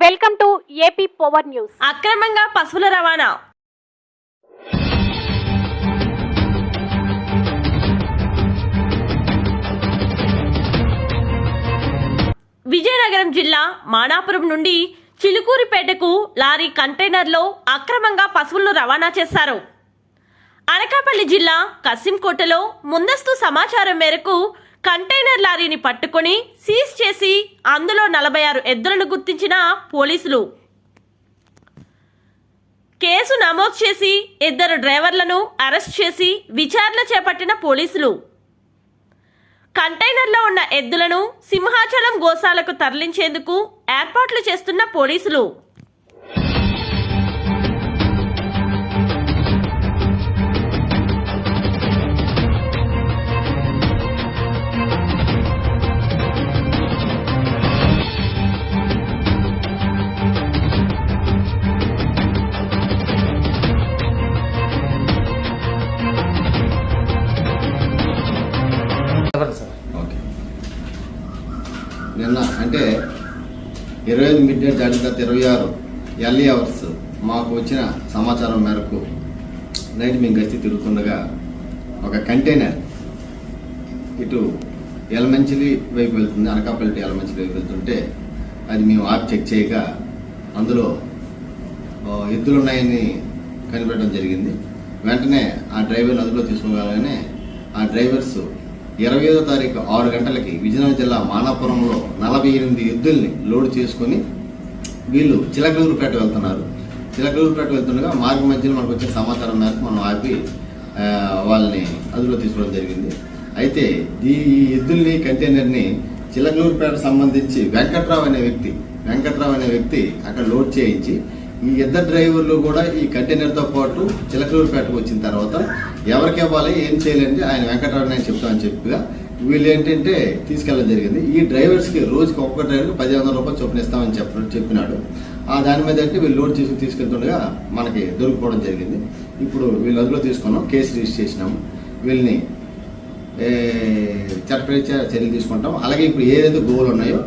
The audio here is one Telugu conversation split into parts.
Welcome to AP power news. అక్రమంగా పశువుల రవాణా. విజయనగరం జిల్లా మానాపురం నుండి చిలుకూరిపేటకు లారీ కంటైనర్లో అక్రమంగా పశువులను రవాణా చేశారు. అనకాపల్లి జిల్లా కసింకోటలో ముందస్తు సమాచారం మేరకు కంటైనర్ లారీని పట్టుకొని సీజ్ చేసి అందులో 46 ఎద్దులను గుర్తించిన పోలీసులు కేసు నమోదు చేసి 2 డ్రైవర్లను అరెస్ట్ చేసి విచారణ చేపట్టిన పోలీసులు కంటైనర్లో ఉన్న ఎద్దులను సింహాచలం గోశాలకు తరలించేందుకు ఏర్పాట్లు చేస్తున్న పోలీసులు ఓకే. నిన్న అంటే 25 మిడ్ నైట్ దాటిన 26 ఎర్లీ అవర్స్ మాకు వచ్చిన సమాచారం మేరకు నైట్ మేము గస్తీ తిరుగుతుండగా ఒక కంటైనర్ ఇటు ఎలమంచిలి వైపు వెళ్తుంది, అనకాపల్లి ఎలమంచిలి వైపు వెళ్తుంటే అది మేము ఆప్ చెక్ చేయగా అందులో ఎద్దులు ఉన్నాయని కనిపెట్టడం జరిగింది. వెంటనే ఆ డ్రైవర్ని అదుపులో తీసుకోగానే ఆ డ్రైవర్స్ 25వ తారీఖు 6 గంటలకి విజయనగరం జిల్లా మానాపురంలో 48 ఎద్దుల్ని లోడ్ చేసుకొని వీళ్ళు చిలకలూరుపేట వెళ్తున్నారు. చిలకలూరుపేట వెళ్తుండగా మార్గ మధ్యలో మనకు వచ్చే సమాచారం మేరకు మనం ఆపి వాళ్ళని అదుపులో తీసుకోవడం జరిగింది. అయితే ఈ ఎద్దుల్ని కంటైనర్ని చిలకలూరుపేట సంబంధించి వెంకట్రావు అనే వ్యక్తి అక్కడ లోడ్ చేయించి ఈ 2 డ్రైవర్లు కూడా ఈ కంటైనర్తో పాటు చిలకలూరుపేటకు వచ్చిన తర్వాత ఎవరికి ఇవ్వాలి ఏం చేయాలంటే ఆయన వెంకటరావు నేను చెప్తామని చెప్పిగా వీళ్ళు ఏంటంటే తీసుకెళ్ళడం జరిగింది. ఈ డ్రైవర్స్కి రోజుకి ఒక్కొక్క డ్రైవర్కి 1500 రూపాయలు చొప్పున ఇస్తామని చెప్పినాడు. దాని మీద అంటే వీళ్ళు లోడ్ తీసుకెళ్తుండగా మనకి దొరికిపోవడం జరిగింది. ఇప్పుడు వీళ్ళు అదుపులో తీసుకున్నాం, కేసు రిజిస్టర్ చేసినాము. వీళ్ళని చట్టపరీత్యా చర్యలు తీసుకుంటాం. అలాగే ఇప్పుడు ఏదైతే గోవులు ఉన్నాయో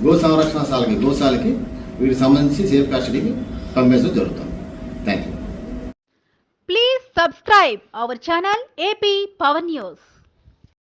గోశాలకి వీటికి సంబంధించి సేఫ్ కస్టడీకి పంపించడం జరుగుతుంది. Thank you. Please subscribe our channel AP power news.